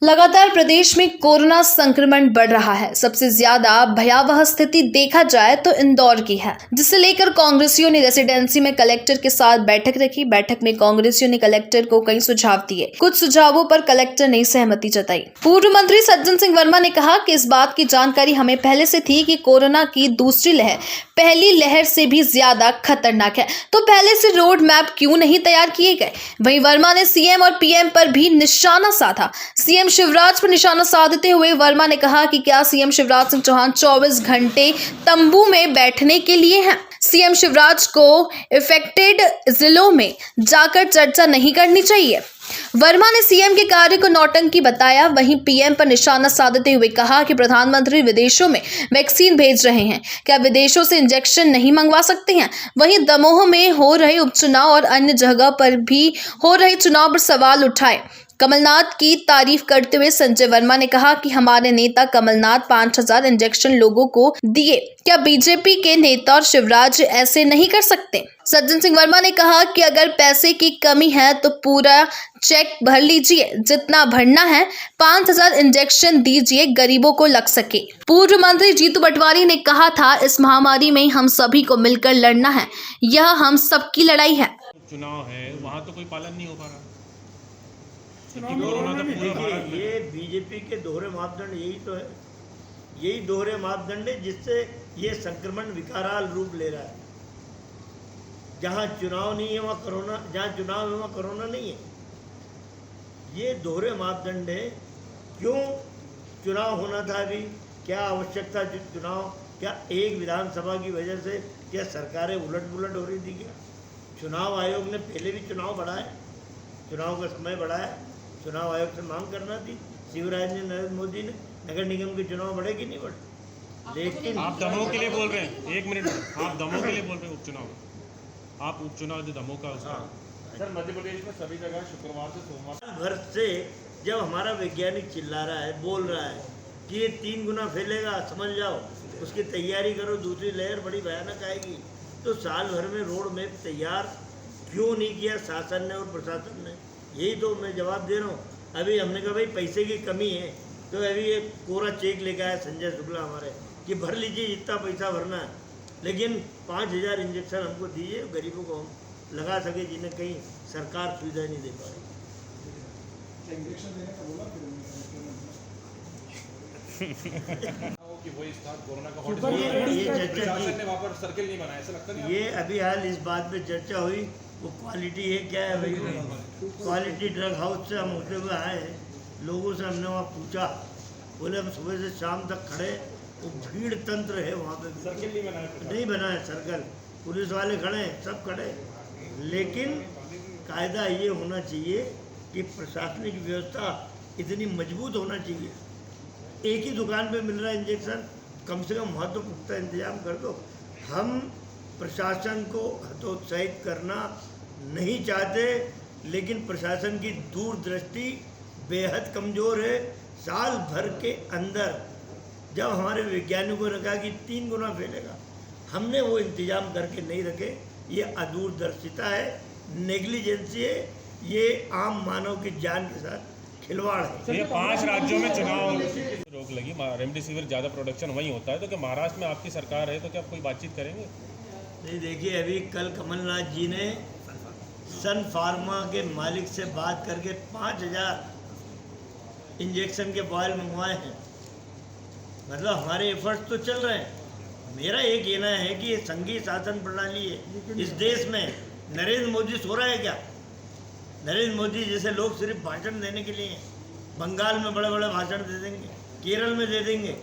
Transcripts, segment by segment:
लगातार प्रदेश में कोरोना संक्रमण बढ़ रहा है। सबसे ज्यादा भयावह स्थिति देखा जाए तो इंदौर की है, जिसे लेकर कांग्रेसियों ने रेसिडेंसी में कलेक्टर के साथ बैठक रखी। बैठक में कांग्रेसियों ने कलेक्टर को कई सुझाव दिए। कुछ सुझावों पर कलेक्टर ने सहमति जताई। पूर्व मंत्री सज्जन सिंह वर्मा ने कहा कि इस बात की जानकारी हमें पहले से थी कि कोरोना की दूसरी लहर पहली लहर से भी ज्यादा खतरनाक है, तो पहले से रोड मैप क्यों नहीं तैयार किए गए। वहीं वर्मा ने सीएम और पीएम पर भी निशाना साधा। सीएम शिवराज पर निशाना साधते हुए वर्मा ने कहा कि क्या सीएम शिवराज सिंह चौहान 24 घंटे तंबू में बैठने के लिए हैं। सीएम शिवराज को इफेक्टेड जिलों में जाकर चर्चा नहीं करनी चाहिए। वर्मा ने सीएम के कार्य को नौटंकी बताया। वहीं पीएम पर निशाना साधते हुए कहा कि प्रधानमंत्री विदेशों में वैक्सीन भेज रहे हैं, क्या विदेशों से इंजेक्शन नहीं मंगवा सकते हैं। वहीं दमोह में हो रहे उपचुनाव और अन्य जगह पर भी हो रहे चुनाव पर सवाल उठाए। कमलनाथ की तारीफ करते हुए संजय वर्मा ने कहा कि हमारे नेता कमलनाथ 5000 इंजेक्शन लोगों को दिए, क्या बीजेपी के नेता और शिवराज ऐसे नहीं कर सकते। सज्जन सिंह वर्मा ने कहा कि अगर पैसे की कमी है तो पूरा चेक भर लीजिए, जितना भरना है 5000 इंजेक्शन दीजिए, गरीबों को लग सके। पूर्व मंत्री जीतू पटवारी ने कहा था, इस महामारी में हम सभी को मिलकर लड़ना है, यह हम सबकी लड़ाई है। चुनाव है, वहाँ तो कोई पालन नहीं हो पा रहा। देखिए, ये बीजेपी के दोहरे मापदंड यही तो है, यही दोहरे मापदंड है जिससे ये संक्रमण विकराल रूप ले रहा है। जहाँ चुनाव नहीं है वहाँ कोरोना, जहाँ चुनाव है वहाँ कोरोना नहीं है। ये दोहरे मापदंड है। क्यों चुनाव होना था अभी, क्या आवश्यकता चुनाव, क्या एक विधानसभा की वजह से क्या सरकारें उलट पुलट हो रही थी क्या। चुनाव आयोग ने पहले भी चुनाव बढ़ाए, चुनाव का समय बढ़ाया, चुनाव आयोग से मांग करना थी। शिवराज ने, नरेंद्र मोदी ने, नगर निगम के चुनाव बढ़े कि नहीं बढ़े। लेकिन आप दमोह के लिए बोल रहे हैं, एक मिनट, आप दमोह के लिए बोल रहे हैं उपचुनाव, आप उपचुनाव जो दमोह का उसका। सर मध्य प्रदेश में सभी जगह शुक्रवार से सोमवार भर से जब हमारा वैज्ञानिक चिल्ला रहा है, बोल रहा है कि ये 3 गुना फैलेगा, समझ जाओ, उसकी तैयारी करो, दूसरी लहर बड़ी भयानक आएगी, तो साल भर में रोड मैप तैयार क्यों नहीं किया शासन ने और प्रशासन ने। यही तो मैं जवाब दे रहा हूँ। अभी हमने कहा भाई पैसे की कमी है, तो अभी ये कोरा चेक लेकर आया संजय शुक्ला हमारे कि भर लीजिए जितना पैसा भरना है, लेकिन 5000 इंजेक्शन हमको दीजिए, गरीबों को हम लगा सके जिन्हें कहीं सरकार सुविधा नहीं दे पा रही। कि वही स्थान कोरोना का ये चर्चा ने वहाँ पर सर्किल नहीं बनाया, ऐसा लगता नहीं। ये अभी हाल इस बात पे चर्चा हुई, वो क्वालिटी है क्या है भाई। क्वालिटी ड्रग हाउस से हम होते हुए आए हैं, लोगों से हमने वहाँ पूछा, बोले हम सुबह से शाम तक खड़े, वो भीड़ तंत्र है वहाँ पे, सर्किल नहीं बना है सर्कल, पुलिस वाले खड़े हैं, सब खड़े। लेकिन कायदा ये होना चाहिए कि प्रशासनिक व्यवस्था इतनी मजबूत होना चाहिए। एक ही दुकान पे मिल रहा है इंजेक्शन, कम से कम महत्व पुख्ता इंतजाम कर दो। हम प्रशासन को हतोत्साहित करना नहीं चाहते, लेकिन प्रशासन की दूरदृष्टि बेहद कमज़ोर है। साल भर के अंदर जब हमारे वैज्ञानिकों ने कहा कि 3 गुना फैलेगा, हमने वो इंतजाम करके नहीं रखे। ये अदूरदर्शिता है, नेग्लिजेंसी है, ये आम मानव की जान के साथ खिलवाड़ है। ये 5 राज्यों में चुनाव रोक लगी, रेमडेसिविर ज़्यादा प्रोडक्शन वहीं होता है, तो क्या महाराष्ट्र में आपकी सरकार है तो क्या कोई बातचीत करेंगे। नहीं, देखिए अभी कल कमलनाथ जी ने सन फार्मा के मालिक से बात करके 5000 इंजेक्शन के बॉयल मंगवाए हैं। मतलब हमारे एफर्ट्स तो चल रहे हैं। मेरा ये कहना है कि ये संघीय शासन प्रणाली है इस देश में। नरेंद्र मोदी सो रहा है क्या। नरेंद्र मोदी जैसे लोग सिर्फ भाषण देने के लिए हैं। बंगाल में बड़े बड़े भाषण दे देंगे, केरल में दे देंगे,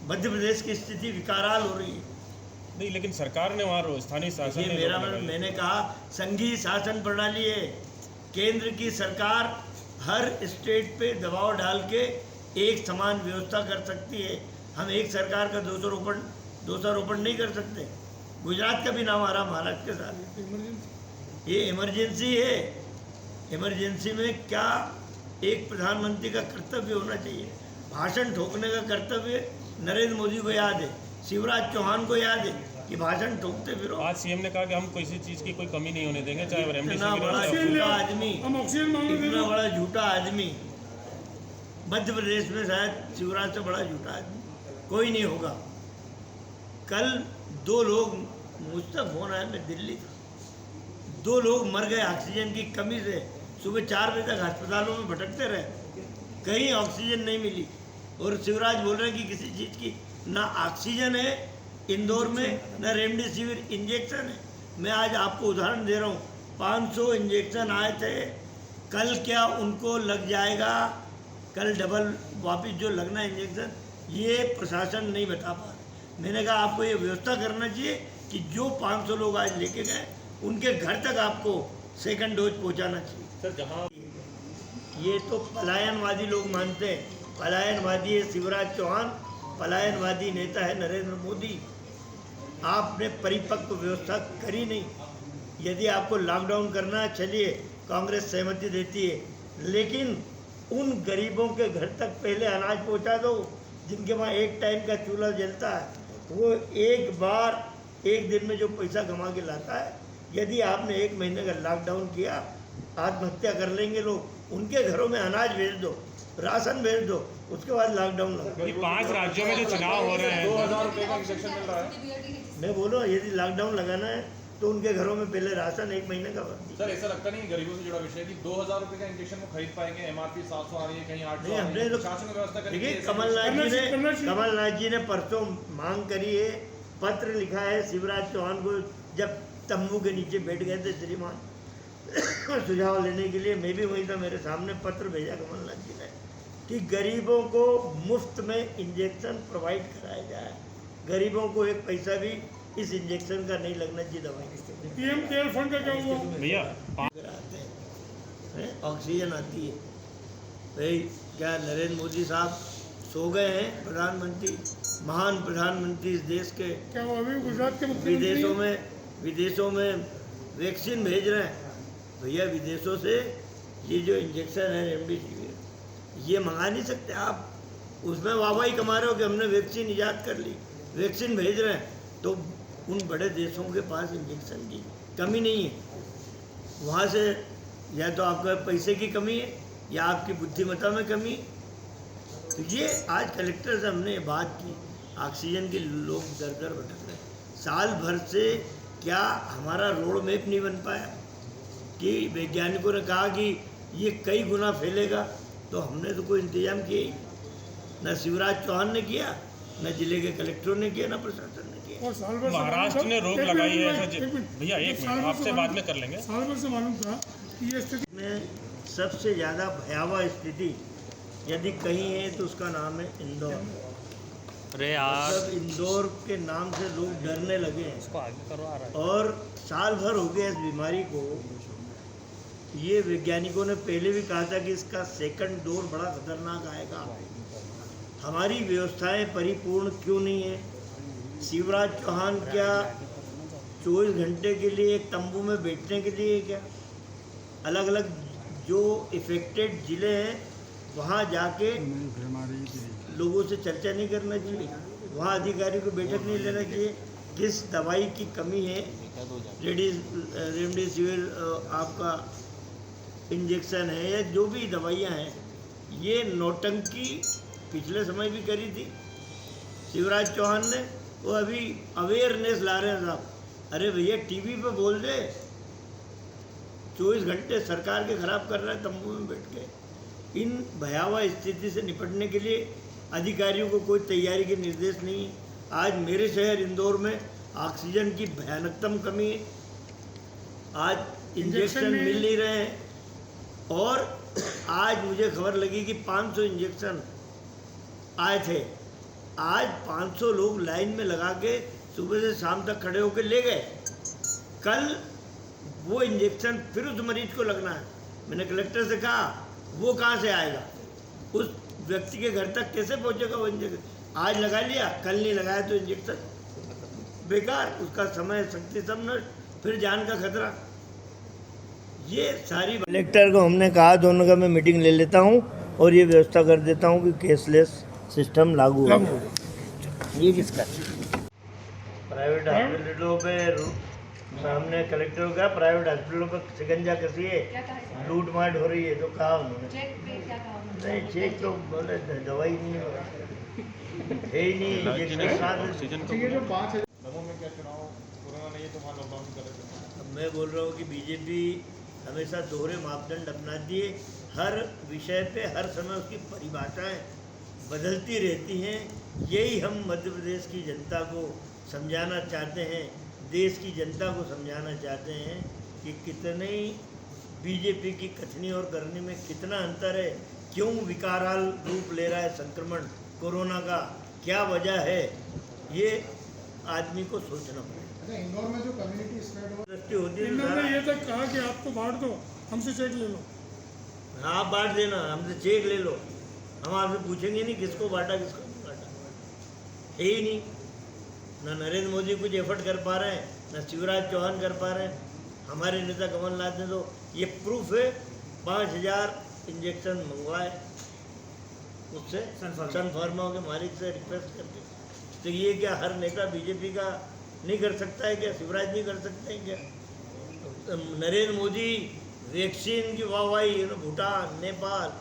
मध्य प्रदेश की स्थिति विकराल हो रही है। नहीं, लेकिन सरकार ने वहाँ स्थानीय शासन ने मेरा मैंने कहा संघीय शासन प्रणाली है। केंद्र की सरकार हर स्टेट पे दबाव डाल के एक समान व्यवस्था कर सकती है। हम एक सरकार का दोषारोपण नहीं कर सकते। गुजरात का भी नाम आ रहा महाराष्ट्र के साथ। ये इमरजेंसी है। इमरजेंसी में क्या एक प्रधानमंत्री का कर्तव्य होना चाहिए। भाषण ठोकने का कर्तव्य नरेंद्र मोदी को याद है, शिवराज चौहान को याद है कि भाषण ठोकते फिरो। आज सीएम ने कहा कि हम किसी चीज़ की कोई कमी नहीं होने देंगे, चाहे इतना बड़ा झूठा आदमी मध्य प्रदेश में शायद शिवराज से बड़ा झूठा आदमी कोई नहीं होगा। कल 2 लोग, मुझ तक फोन आया, मैं दिल्ली था, 2 लोग मर गए ऑक्सीजन की कमी से। सुबह 4 बजे तक अस्पतालों में भटकते रहे, कहीं ऑक्सीजन नहीं मिली। और शिवराज बोल रहे हैं कि किसी चीज़ की ना ऑक्सीजन है इंदौर में, ना रेमडेसिविर इंजेक्शन है। मैं आज आपको उदाहरण दे रहा हूँ, 500 इंजेक्शन आए थे, कल क्या उनको लग जाएगा? कल डबल वापस जो लगना इंजेक्शन, ये प्रशासन नहीं बता पा रहा। मैंने कहा आपको ये व्यवस्था करना चाहिए कि जो 500 लोग आज लेके गए उनके घर तक आपको सेकंड डोज पहुंचाना चाहिए। सर जहां ये तो पलायनवादी लोग मानते हैं, पलायनवादी है शिवराज चौहान, पलायनवादी नेता है नरेंद्र मोदी। आपने परिपक्व व्यवस्था करी नहीं। यदि आपको लॉकडाउन करना है, चलिए, कांग्रेस सहमति देती है, लेकिन उन गरीबों के घर तक पहले अनाज पहुंचा दो जिनके वहाँ एक टाइम का चूल्हा जलता है। वो एक बार एक दिन में जो पैसा कमा के लाता है, यदि आपने 1 महीने का लॉकडाउन किया, आत्महत्या कर लेंगे लोग। उनके घरों में अनाज भेज दो, राशन भेज दो, उसके बाद लॉकडाउन लगाओ। ये 5 राज्यों में जो चुनाव हो रहे हैं, 2000 रुपये का इंजेक्शन मिल रहा है। मैं बोलो, यदि लॉकडाउन लगाना है तो उनके घरों में पहले राशन 1 महीने का भर दीजिए। सर ऐसा लगता नहीं गरीबों से जुड़ा विषय कि 2000 रुपये का इंजेक्शन वो खरीद पाएंगे? MRP 700 आ रही है, कहीं 800 नहीं, आ रही हमने है। तो प्रशासन में व्यवस्था करेगी। देखिए, ऐसे कमलनाथ जी ने परसों मांग करी है, पत्र लिखा है शिवराज चौहान को, जब तंबू के नीचे बैठ गए थे श्रीमान सुझाव लेने के लिए। मैं भी वहीं था, मेरे सामने पत्र भेजा कमलनाथ जी ने कि गरीबों को मुफ्त में इंजेक्शन प्रोवाइड कराया जाए। गरीबों को एक पैसा भी इस इंजेक्शन का नहीं लगना चाहिए। दवाई पीएम केयर फंड का क्या हुआ? भैया आते हैं, ऑक्सीजन आती है। भाई क्या नरेंद्र मोदी साहब सो गए हैं? प्रधानमंत्री, महान प्रधानमंत्री इस देश के, क्या वो अभी गुजरात के मुख्यमंत्री विदेशों में वैक्सीन भेज रहे हैं। भैया विदेशों से ये जो इंजेक्शन है रेमडेसिविर, ये मंगा नहीं सकते आप? उसमें वाहवाही कमा रहे हो कि हमने वैक्सीन ईजाद कर ली, वैक्सीन भेज रहे हैं। तो उन बड़े देशों के पास इंजेक्शन की कमी नहीं है। वहाँ से या तो आपका पैसे की कमी है या आपकी बुद्धिमत्ता में कमी है। तो ये आज कलेक्टर से हमने बात की, ऑक्सीजन के लोग दर दर भटक रहे हैं। साल भर से क्या हमारा रोड मैप नहीं बन पाया कि वैज्ञानिकों ने कहा कि ये कई गुना फैलेगा, तो हमने तो कोई इंतजाम किया ही नहीं। न शिवराज चौहान ने किया, न जिले के कलेक्टरों ने किया, न प्रशासन ने किया। और साल भर से महाराष्ट्र ने रोक एक लगाई है मिनट, ऐसा एक मिनट। भैया एक साल मिनट भर आपसे से बाद मालूम- में कर लेंगे। साल भर से मालूम था कि ये स्थिति में सबसे ज़्यादा भयावह स्थिति यदि कहीं है तो उसका नाम है इंदौर। अरे यार मतलब इंदौर के नाम से लोग डरने लगे हैं। इसको आगे करवा रहा है। और साल भर हो गया इस बीमारी को। ये वैज्ञानिकों ने पहले भी कहा था कि इसका सेकंड डोज बड़ा खतरनाक आएगा। हमारी व्यवस्थाएं परिपूर्ण क्यों नहीं है? शिवराज चौहान क्या 24 घंटे के लिए एक तंबू में बैठने के लिए क्या? अलग अलग जो इफेक्टेड ज़िले हैं वहाँ जाके लोगों से चर्चा नहीं करना चाहिए? वहाँ अधिकारी को बैठक नहीं लेना चाहिए? किस दवाई की कमी है, रेमडेसिविर आपका इंजेक्शन है या जो भी दवाइयाँ हैं, ये नौटंकी पिछले समय भी करी थी शिवराज चौहान ने। वो अभी अवेयरनेस ला रहे हैं साहब। अरे भैया टीवी पे बोल दे, 24 घंटे सरकार के खराब कर रहा है तंबू में बैठ के। इन भयावह स्थिति से निपटने के लिए अधिकारियों को कोई तैयारी के निर्देश नहीं है। आज मेरे शहर इंदौर में ऑक्सीजन की भयानकतम कमी है। आज इंजेक्शन मिल नहीं रहे हैं। और आज मुझे खबर लगी कि 500 इंजेक्शन आए थे। आज 500 लोग लाइन में लगा के सुबह से शाम तक खड़े होकर ले गए। कल वो इंजेक्शन फिर उस मरीज को लगना है। मैंने कलेक्टर से कहा वो कहाँ से आएगा? उस व्यक्ति के घर तक कैसे पहुँचेगा वो इंजेक्शन? आज लगा लिया, कल नहीं लगाया तो इंजेक्शन बेकार, उसका समय शक्ति सब नष्ट, फिर जान का खतरा। ये सारी कलेक्टर को हमने कहा दोनों का मैं मीटिंग ले लेता हूँ और ये व्यवस्था कर देता हूँ कि कैशलेस सिस्टम लागू हो। ये किसका? प्राइवेट हॉस्पिटलों पे सामने कलेक्टर का प्राइवेट हॉस्पिटलों पर शिकंजा कसी है, लूट मार हो रही है, तो कहा उन्होंने नहीं चेक तो बोले दवाई नहीं है ही नहीं, इंजेक्शन साथ ऑक्सीजन दमोह में क्या चुनाव कोरोना नहीं है तो वहाँ लॉकडाउन कर रहे थे। अब मैं बोल रहा हूँ कि बीजेपी हमेशा दोहरे मापदंड अपनाती है, हर विषय पे हर समय उसकी परिभाषाएं बदलती रहती हैं। यही हम मध्य प्रदेश की जनता को समझाना चाहते हैं, देश की जनता को समझाना चाहते हैं कि कितनी बीजेपी की कथनी और करनी में कितना अंतर है, क्यों विकराल रूप ले रहा है संक्रमण कोरोना का, क्या वजह है, ये आदमी को सोचना पड़ेगा। अच्छा, इंदौर में जो कम्युनिटी स्प्रेड हो दृष्टि होती है तो इन्होंने सारा- ये तक कहा कि आप तो बांट दो, हमसे चेक ले लो। आप बांट देना, हमसे चेक ले लो, हम आपसे पूछेंगे नहीं किसको बांटा किसको नहीं बांटा, है ही नहीं। ना नरेंद्र मोदी कुछ एफर्ट कर पा रहे हैं, ना शिवराज चौहान कर पा रहे हैं। हमारे नेता कमलनाथ ने तो ये प्रूफ है 5000 इंजेक्शन मंगवाए उससे सन फार्मा के मालिक से रिक्वेस्ट करके। तो ये क्या हर नेता बीजेपी का नहीं कर सकता है क्या? शिवराज नहीं कर सकते हैं क्या? नरेंद्र मोदी वैक्सीन की वाहवाही, भूटान नेपाल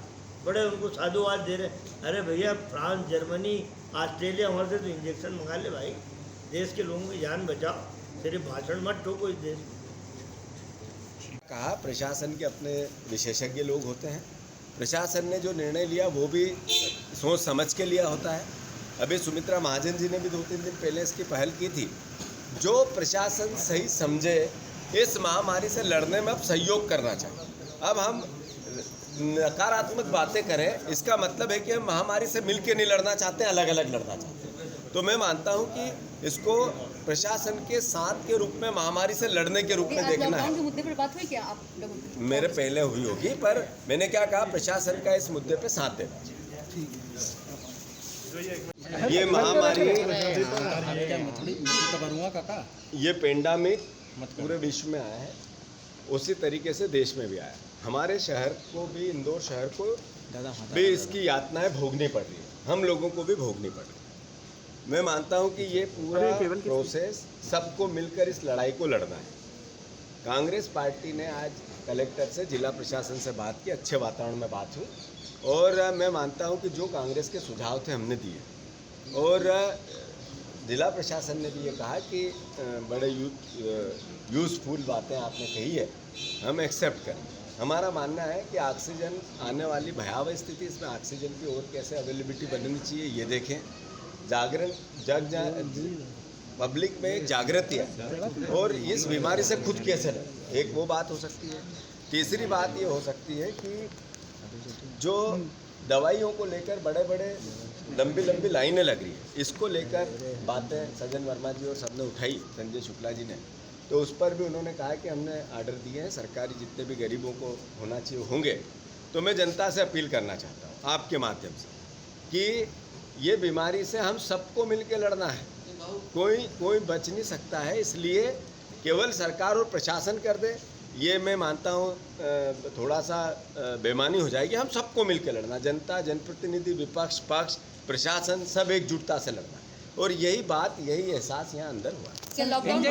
बड़े उनको साधुवाद दे रहे। अरे भैया फ्रांस जर्मनी ऑस्ट्रेलिया वहाँ से तो इंजेक्शन मंगा ले भाई, देश के लोगों की जान बचाओ, सिर्फ भाषण मत ठोको इस देश में। कहा प्रशासन के अपने विशेषज्ञ लोग होते हैं। प्रशासन ने जो निर्णय लिया वो भी सोच समझ के लिया होता है। अभी सुमित्रा महाजन जी ने भी 2-3 दिन पहले इसकी पहल की थी। जो प्रशासन सही समझे इस महामारी से लड़ने में अब सहयोग करना चाहिए। अब हम नकारात्मक बातें करें इसका मतलब है कि हम महामारी से मिल के नहीं लड़ना चाहते, अलग अलग लड़ना चाहते हैं। तो मैं मानता हूं कि इसको प्रशासन के साथ के रूप में, महामारी से लड़ने के रूप में देखना है। लॉकडाउन के मुद्दे पर बात हुई क्या आप लोगों की? मेरे पहले हुई होगी, पर मैंने क्या कहा, प्रशासन का इस मुद्दे पे साथ देना चाहिए। ये महामारी, ये पेंडेमिक पूरे विश्व में आया है, उसी तरीके से देश में भी आया है। हमारे शहर को भी, इंदौर शहर को भी इसकी यातनाएं भोगनी पड़ रही है, हम लोगों को भी भोगनी पड़ रही है। मैं मानता हूं कि ये पूरा प्रोसेस सबको मिलकर इस लड़ाई को लड़ना है। कांग्रेस पार्टी ने आज कलेक्टर से, जिला प्रशासन से बात की, अच्छे वातावरण में बात हुई, और मैं मानता हूं कि जो कांग्रेस के सुझाव थे हमने दिए, और जिला प्रशासन ने भी ये कहा कि बड़े यूज़फुल बातें आपने कही है, हम एक्सेप्ट करें। हमारा मानना है कि ऑक्सीजन आने वाली भयावह स्थिति, इसमें ऑक्सीजन की और कैसे अवेलेबिलिटी बननी चाहिए ये देखें। जागरण पब्लिक में एक जागृति है, और इस बीमारी से खुद कैसे लड़ें, एक वो बात हो सकती है। तीसरी बात ये हो सकती है कि जो दवाइयों को लेकर बड़े बड़े लंबी लंबी लाइनें लग रही है, इसको लेकर बातें सज्जन वर्मा जी और सबने उठाई, संजय शुक्ला जी ने, तो उस पर भी उन्होंने कहा कि हमने आर्डर दिए हैं, सरकारी जितने भी गरीबों को होना चाहिए होंगे। तो मैं जनता से अपील करना चाहता हूँ आपके माध्यम से कि ये बीमारी से हम सबको मिल के लड़ना है, कोई बच नहीं सकता है। इसलिए केवल सरकार और प्रशासन कर दे, ये मैं मानता हूँ थोड़ा सा बेईमानी हो जाएगी। हम सबको मिल के लड़ना, जनता, जनप्रतिनिधि, विपक्ष, पक्ष, प्रशासन, सब एकजुटता से लड़ना, और यही बात, यही एहसास यहाँ अंदर हुआ। क्या लॉकडाउन